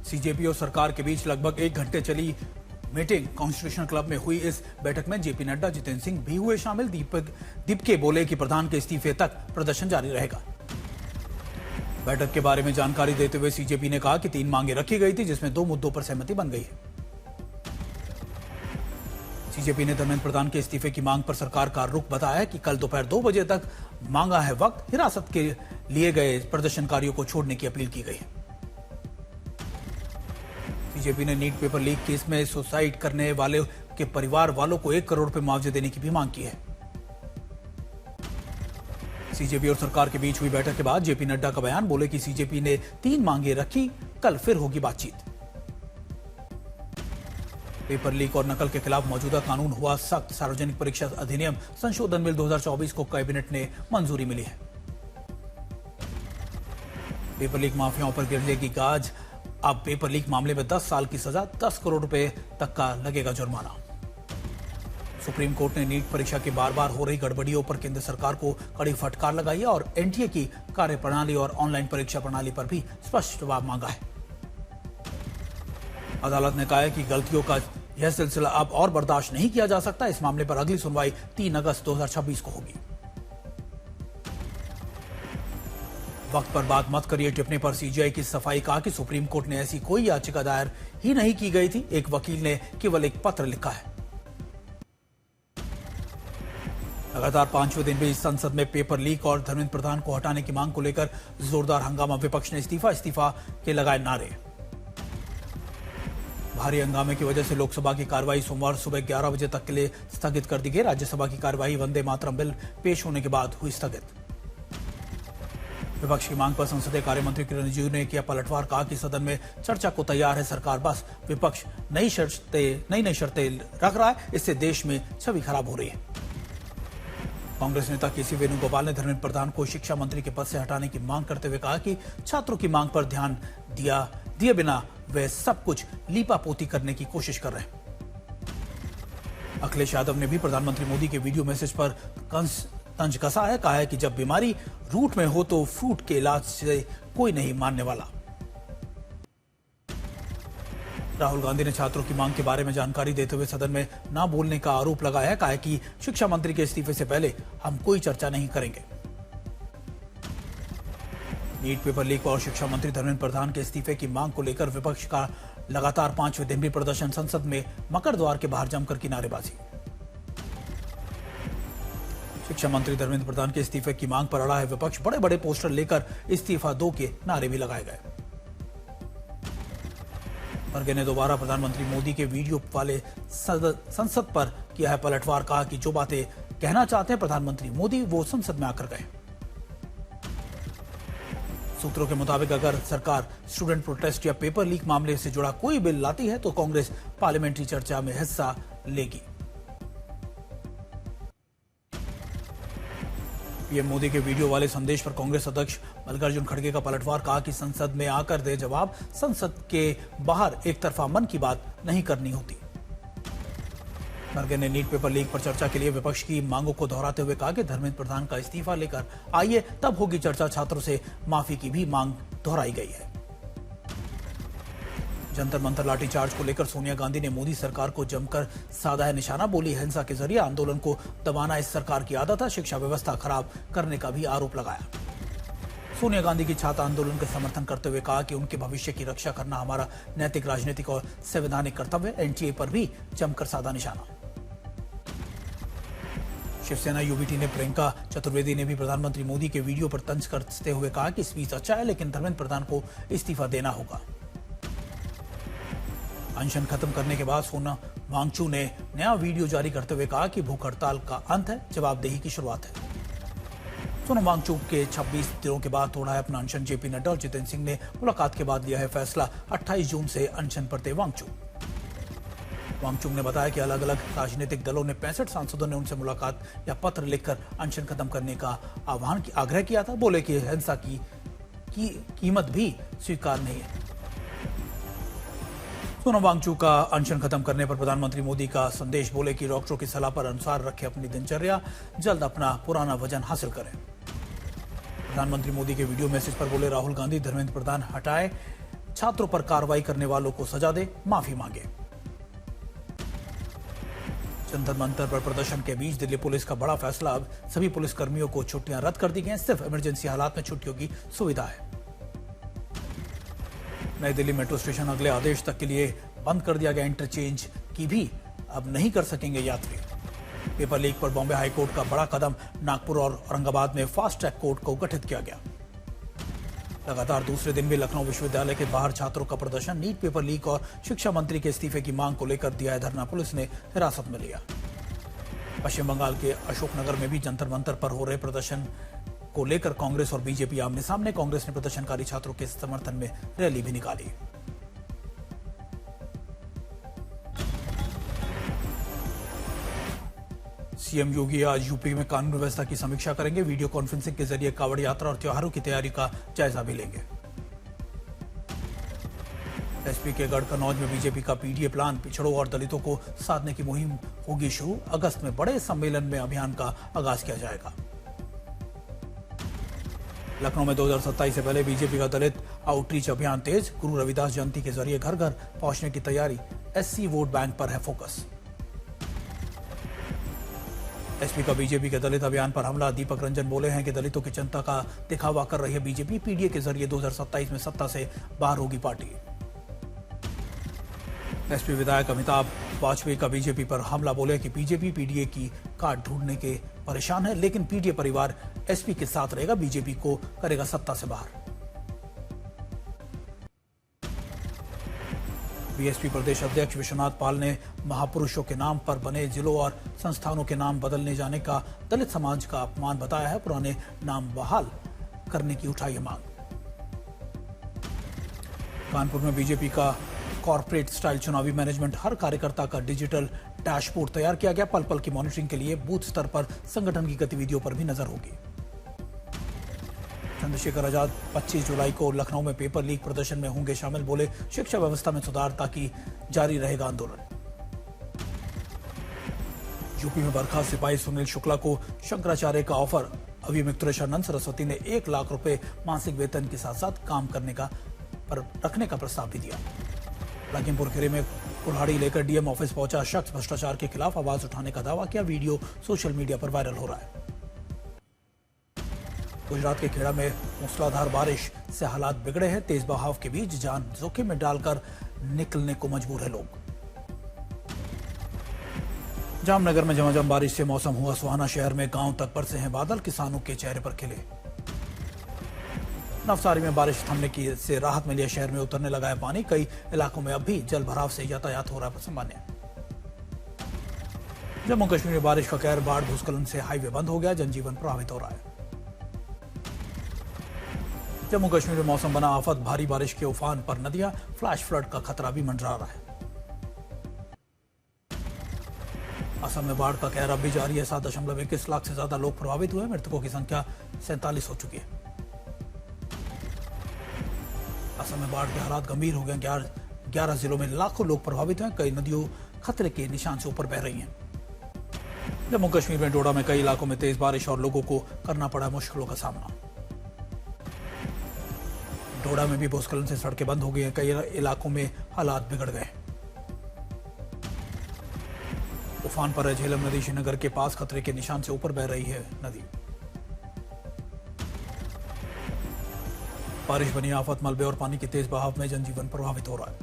CJP और सरकार के बीच लगभग 1 घंटे चली मीटिंग कॉन्स्टिट्यूशन क्लब में हुई। इस बैठक में जेपी नड्डा, जितेंद्र सिंह भी हुए शामिल। दीपके बोले कि प्रधान के इस्तीफे तक प्रदर्शन जारी रहेगा। बैठक के बारे में जानकारी देते हुए सीजेपी ने कहा कि 3 मांगे रखी गई थी, जिसमें 2 मुद्दों पर सहमति बन गई है। सीजेपी ने धर्मेंद्र प्रधान के इस्तीफे की मांग पर सरकार का रुख बताया कि कल दोपहर 2 बजे तक मांगा है वक्त। हिरासत के लिए गए प्रदर्शनकारियों को छोड़ने की अपील की गई है। बीजेपी ने नीट पेपर लीक केस में सुसाइड करने वाले के परिवार वालों को 1 करोड़ रुपए मुआवजे देने की भी मांग की है। सीजेपी और सरकार के बीच हुई बैठक के बाद जेपी नड्डा का बयान। बोले कि सीजेपी ने 3 मांगे रखी, कल फिर होगी बातचीत। पेपर लीक और नकल के खिलाफ मौजूदा कानून हुआ सख्त। सार्वजनिक परीक्षा अधिनियम संशोधन बिल 2024 को कैबिनेट ने मंजूरी मिली है। पेपर लीक माफियाओं पर गिरलेगी गाज। अब पेपर लीक मामले में 10 साल की सजा, 10 करोड़ रुपए तक का लगेगा जुर्माना। सुप्रीम कोर्ट ने नीट परीक्षा की बार-बार हो रही गड़बड़ियों पर केंद्र सरकार को कड़ी फटकार लगाई है और एनटीए की कार्यप्रणाली और ऑनलाइन परीक्षा प्रणाली पर भी स्पष्ट जवाब मांगा है। अदालत ने कहा है कि गलतियों का यह सिलसिला अब और बर्दाश्त नहीं किया जा सकता। इस मामले पर अगली सुनवाई 3 अगस्त 2026 को होगी। वक्त पर बात मत करिए टिप्पणी पर सीजीआई की सफाई। कहा कि सुप्रीम कोर्ट ने ऐसी कोई याचिका दायर ही नहीं की गई थी। एक वकील ने केवल एक पत्र लिखा है। लगातार 5वें दिन भी संसद में पेपर लीक और धर्मेंद्र प्रधान को हटाने की मांग को लेकर जोरदार हंगामा। विपक्ष ने इस्तीफा के लगाए नारे। भारी हंगामे की वजह से लोकसभा की कार्रवाई सोमवार सुबह 11 बजे तक के लिए स्थगित कर दी गई। राज्यसभा की कार्रवाई वंदे मातरम बिल पेश होने के बाद हुई स्थगित। विपक्ष की मांग पर संसदीय कार्य मंत्री किरण रिजिजू ने किया पलटवार। कहा कि सदन में चर्चा को तैयार है सरकार, बस विपक्ष नई शर्तें रख रहा है। इससे देश में छवि खराब हो रही है। कांग्रेस नेता केसी वेणुगोपाल ने धर्मेंद्र प्रधान को शिक्षा मंत्री के पद से हटाने की मांग करते हुए कहा कि छात्रों की मांग पर ध्यान दिए बिना वे सब कुछ लीपापोती करने की कोशिश कर रहे हैं। अखिलेश यादव ने भी प्रधानमंत्री मोदी के वीडियो मैसेज पर तंज कसा है। कहा है कि जब बीमारी रूट में हो तो फ्रूट के इलाज से कोई नहीं मानने वाला। राहुल गांधी ने छात्रों की मांग के बारे में जानकारी देते हुए सदन में ना बोलने का आरोप लगाया है। कहा है कि शिक्षा मंत्री के इस्तीफे से पहले हम कोई चर्चा नहीं करेंगे। नीट पेपर लीक और शिक्षा मंत्री धर्मेंद्र प्रधान के इस्तीफे की मांग को लेकर विपक्ष का लगातार 5वें दिन भी प्रदर्शन। संसद में मकर द्वार के बाहर जमकर की नारेबाजी। शिक्षा मंत्री धर्मेंद्र प्रधान के इस्तीफे की मांग पर अड़ा है विपक्ष। बड़े बड़े पोस्टर लेकर इस्तीफा दो के नारे भी लगाए गए। खड़गे ने दोबारा प्रधानमंत्री मोदी के वीडियो वाले संसद पर किया है पलटवार। कहा कि जो बातें कहना चाहते हैं प्रधानमंत्री मोदी वो संसद में आकर कहें। सूत्रों के मुताबिक अगर सरकार स्टूडेंट प्रोटेस्ट या पेपर लीक मामले से जुड़ा कोई बिल लाती है तो कांग्रेस पार्लियामेंट्री चर्चा में हिस्सा लेगी। पीएम मोदी के वीडियो वाले संदेश पर कांग्रेस अध्यक्ष मल्लिकार्जुन खड़गे का पलटवार। कहा कि संसद में आकर दे जवाब, संसद के बाहर एक तरफा मन की बात नहीं करनी होती। खड़गे ने नीट पेपर लीक पर चर्चा के लिए विपक्ष की मांगों को दोहराते हुए कहा कि धर्मेंद्र प्रधान का इस्तीफा लेकर आइए, तब होगी चर्चा। छात्रों से माफी की भी मांग दोहराई गई है। जंतर मंतर लाठीचार्ज को लेकर सोनिया गांधी ने मोदी सरकार को जमकर साधा है निशाना। बोली हिंसा के जरिए आंदोलन को दबाना इस सरकार की आदत है। शिक्षा व्यवस्था खराब करने का भी आरोप लगाया। सोनिया गांधी की छात्र आंदोलन का समर्थन करते हुए कहा कि उनके भविष्य की रक्षा करना हमारा नैतिक, राजनीतिक और संवैधानिक कर्तव्य है। एनटीए पर भी जमकर साधा निशाना। शिवसेना यूबीटी ने प्रियंका चतुर्वेदी ने भी प्रधानमंत्री मोदी के वीडियो पर तंज करते हुए कहा कि स्पीच अच्छा है लेकिन धर्मेंद्र प्रधान को इस्तीफा देना होगा। अनशन खत्म करने के बाद सोनम वांगचुक ने नया वीडियो जारी करते हुए कहा कि भूख हड़ताल का अंत है, जवाबदेही की शुरुआत है। सोनम वांगचुक के 26 दिनों के बाद तोड़ा है अपना अनशन। जेपी नड्डा और जितेंद्र सिंह ने मुलाकात के बाद लिया है फैसला। 28 जून से अनशन पर थे वांगचुक ने बताया कि अलग अलग राजनीतिक दलों ने 65 सांसदों ने उनसे मुलाकात या पत्र लिखकर अनशन खत्म करने का आग्रह किया था। बोले कि हिंसा की कीमत भी स्वीकार नहीं है। सोनम वांगचुक का अनशन खत्म करने पर प्रधानमंत्री मोदी का संदेश। बोले कि डॉक्टरों की सलाह पर अनुसार रखें अपनी दिनचर्या, जल्द अपना पुराना वजन हासिल करें। प्रधानमंत्री मोदी के वीडियो मैसेज पर बोले राहुल गांधी धर्मेंद्र प्रधान हटाए छात्रों पर कार्रवाई करने वालों को सजा दे, माफी मांगे। जंतर मंतर पर प्रदर्शन के बीच दिल्ली पुलिस का बड़ा फैसला, अब सभी पुलिसकर्मियों को छुट्टियां रद्द कर दी गई हैं, सिर्फ इमरजेंसी हालात में छुट्टियों की सुविधा है। नई दिल्ली मेट्रो स्टेशन अगले आदेश तक के लिए बंद कर दिया गया, इंटरचेंज की भी अब नहीं कर सकेंगे यात्री। पेपर लीक पर बॉम्बे हाईकोर्ट का बड़ा कदम, नागपुर और औरंगाबाद में फास्ट ट्रैक कोर्ट को गठित किया गया। लगातार दूसरे दिन भी लखनऊ विश्वविद्यालय के बाहर छात्रों का प्रदर्शन, नीट पेपर लीक और शिक्षा मंत्री के इस्तीफे की मांग को लेकर दिया है धरना, पुलिस ने हिरासत में लिया। पश्चिम बंगाल के अशोकनगर में भी जंतर मंतर पर हो रहे प्रदर्शन को लेकर कांग्रेस और बीजेपी आमने सामने, कांग्रेस ने प्रदर्शनकारी छात्रों के समर्थन में रैली भी निकाली। सीएम योगी आज यूपी में कानून व्यवस्था की समीक्षा करेंगे, वीडियो कॉन्फ्रेंसिंग के जरिए कांवड़ यात्रा और त्योहारों की तैयारी का जायजा भी लेंगे। एसपी के गढ़ कन्नौज में बीजेपी का पीडीए प्लान, पिछड़ों और दलितों को साधने की मुहिम होगी शुरू, अगस्त में बड़े सम्मेलन में अभियान का आगाज किया जाएगा। लखनऊ में 2027 से पहले बीजेपी का दलित आउटरीच अभियान तेज, गुरु रविदास जयंती के जरिए घर घर पहुंचने की तैयारी, एससी वोट बैंक पर है फोकस। एसपी का बीजेपी के दलित अभियान पर हमला, दीपक रंजन बोले हैं कि दलितों की चिंता का दिखावा कर रही है बीजेपी, पीडीए के जरिए 2027 में सत्ता से बाहर होगी पार्टी। एसपी विधायक अमिताभ वाजपेयी का बीजेपी पर हमला, बोले कि बीजेपी पीडीए की काट ढूंढने के परेशान है, लेकिन पीडीए परिवार एसपी के साथ रहेगा, बीजेपी को करेगा सत्ता से बाहर। बीएसपी प्रदेश अध्यक्ष विश्वनाथ पाल ने महापुरुषों के नाम पर बने जिलों और संस्थानों के नाम बदलने जाने का दलित समाज का अपमान बताया है, पुराने नाम बहाल करने की उठाई है मांग। कानपुर में बीजेपी का कॉर्पोरेट स्टाइल चुनावी मैनेजमेंट, हर कार्यकर्ता का डिजिटल डैशबोर्ड तैयार किया गया, पल पल की मॉनिटरिंग के लिए बूथ स्तर पर संगठन की गतिविधियों पर भी नजर होगी। चंद्रशेखर आजाद 25 जुलाई को लखनऊ में पेपर लीक प्रदर्शन में होंगे शामिल, बोले शिक्षा व्यवस्था में सुधार ताकि जारी रहेगा आंदोलन। यूपी में बर्खास्त सिपाही सुनील शुक्ला को शंकराचार्य का ऑफर, अभियुक्त सुरेशानंद सरस्वती ने 1 लाख रुपए मासिक वेतन के साथ साथ काम करने का पर रखने का प्रस्ताव भी दिया। लखीमपुर खीरी में कुल्हाड़ी लेकर डीएम ऑफिस पहुंचा शख्स, भ्रष्टाचार के खिलाफ आवाज उठाने का दावा किया, वीडियो सोशल मीडिया पर वायरल हो रहा है। गुजरात के खेड़ा में मूसलाधार बारिश से हालात बिगड़े हैं, तेज बहाव के बीच जान जोखिम में डालकर निकलने को मजबूर है लोग। जामनगर में झमाझम बारिश से मौसम हुआ सुहाना, शहर में गांव तक बरसे हैं बादल, किसानों के चेहरे पर खिले। नवसारी में बारिश थमने की से राहत मिली है, शहर में उतरने लगा है पानी, कई इलाकों में अब भी जल भराव से यातायात हो रहा है सामान्य। जम्मू कश्मीर में बारिश का कहर, बाढ़ भूस्खलन से हाईवे बंद हो गया, जनजीवन प्रभावित हो रहा है। जम्मू कश्मीर में मौसम बना आफत, भारी बारिश के उफान पर नदियां, फ्लैश फ्लड का खतरा भी मंडरा रहा है। असम में बाढ़ का कहर अब भी जारी है, 7.21 लाख से ज्यादा लोग प्रभावित हुए, मृतकों की संख्या 47 हो चुकी है। असम में बाढ़ के हालात गंभीर हो गए, 11 जिलों में लाखों लोग प्रभावित हैं, कई नदियों खतरे के निशान से ऊपर बह रही हैं। जम्मू कश्मीर में डोडा में कई इलाकों में तेज बारिश और लोगों को करना पड़ा मुश्किलों का सामना। डोडा में भी भूस्खलन से सड़कें बंद हो गई हैं, कई इलाकों में हालात बिगड़ गए। उफान पर है झेलम नदी, श्रीनगर के पास खतरे के निशान से ऊपर बह रही है नदी। बारिश बनी आफत, मलबे और पानी के तेज बहाव में जनजीवन प्रभावित हो रहा है।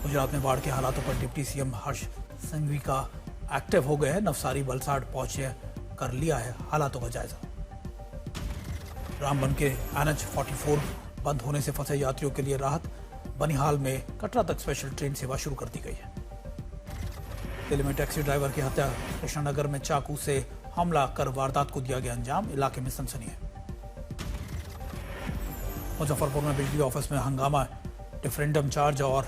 गुजरात में बाढ़ के हालातों पर डिप्टी सीएम हर्ष संघवी का एक्टिव हो गए हैं, नवसारी वलसाड़ पहुंचे कर लिया है हालातों का जायजा। रामबन के NH 44 बंद होने से फंसे यात्रियों के लिए राहत, बनिहाल में कटरा तक स्पेशल ट्रेन सेवा शुरू कर दी गई है। दिल्ली में टैक्सी ड्राइवर की हत्या, कृष्णनगर में चाकू से हमला कर वारदात को दिया गया अंजाम, इलाके में सनसनी है। मुजफ्फरपुर में बिजली ऑफिस में हंगामा, डिफरेंडम चार्ज और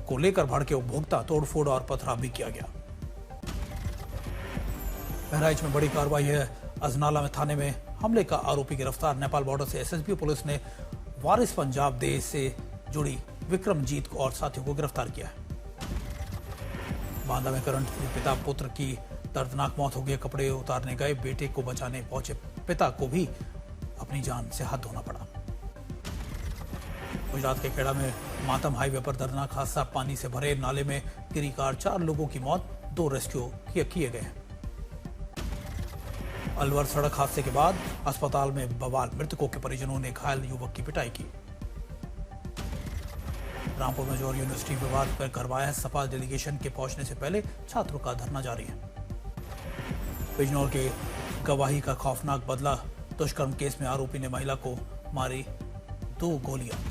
को लेकर भड़के उपभोक्ता, तोड़फोड़ और पथराव भी किया गया। बहराइच में बड़ी कार्रवाई है, अजनाला में थाने में हमले का आरोपी गिरफ्तार, नेपाल बॉर्डर से एसएसबी पुलिस ने वारिस पंजाब देश से जुड़ी विक्रमजीत को और साथियों को गिरफ्तार किया है। बांदा में करंट पिता पुत्र की दर्दनाक मौत हो गई, कपड़े उतारने गए बेटे को बचाने पहुंचे पिता को भी अपनी जान से हाथ धोना पड़ा। गुजरात के खेड़ा में मातम हाईवे पर दर्दनाक हादसा, पानी से भरे नाले में गिरी कार, 4 लोगों की मौत, 2 रेस्क्यू किए गए। अलवर सड़क हादसे के बाद अस्पताल में बवाल, मृतकों के परिजनों ने घायल युवक की पिटाई की। रामपुर में जौहर यूनिवर्सिटी विवाद पर करवाया है, सपा डेलीगेशन के पहुंचने से पहले छात्रों का धरना जारी है। बिजनौर के गवाही का खौफनाक बदला, दुष्कर्म केस में आरोपी ने महिला को मारी 2 गोलियां।